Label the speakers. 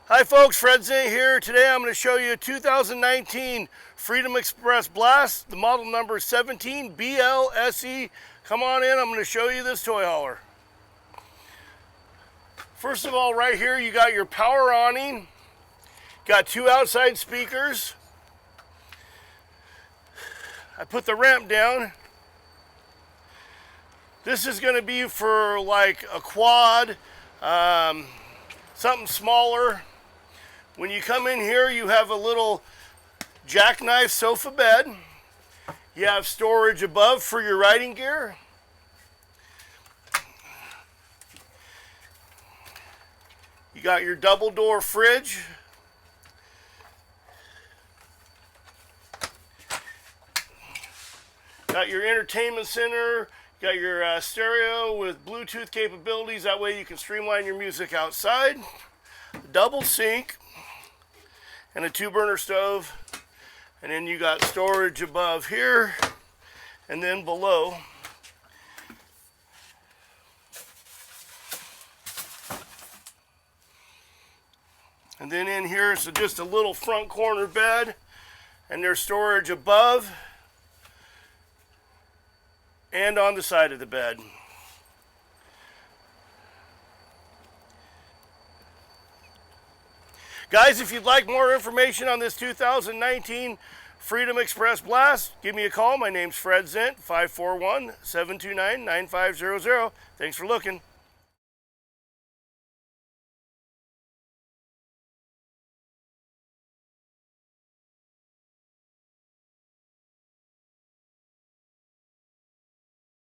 Speaker 1: Hi folks, Fred Zint here. Today I'm going to show you a 2019 Freedom Express Blast. The model number is 17 BLSE. Come on in, I'm going to show you this toy hauler. First of all, right here you got your power awning. Got two outside speakers. I put the ramp down. This is going to be for like a quad, something smaller. When you come in here, you have a little jackknife sofa bed. You have storage above for your riding gear. You got your double door fridge. Got your entertainment center. Got your stereo with Bluetooth capabilities. That way you can streamline your music outside. Double sink. And a 2-burner stove. And then you got storage above here. And then below. And then in here is just a little front corner bed. And there's storage above. And on the side of the bed. Guys, if you'd like more information on this 2019 Freedom Express Blast, give me a call. My name's Fred Zint, 541-729-9500. Thanks for looking.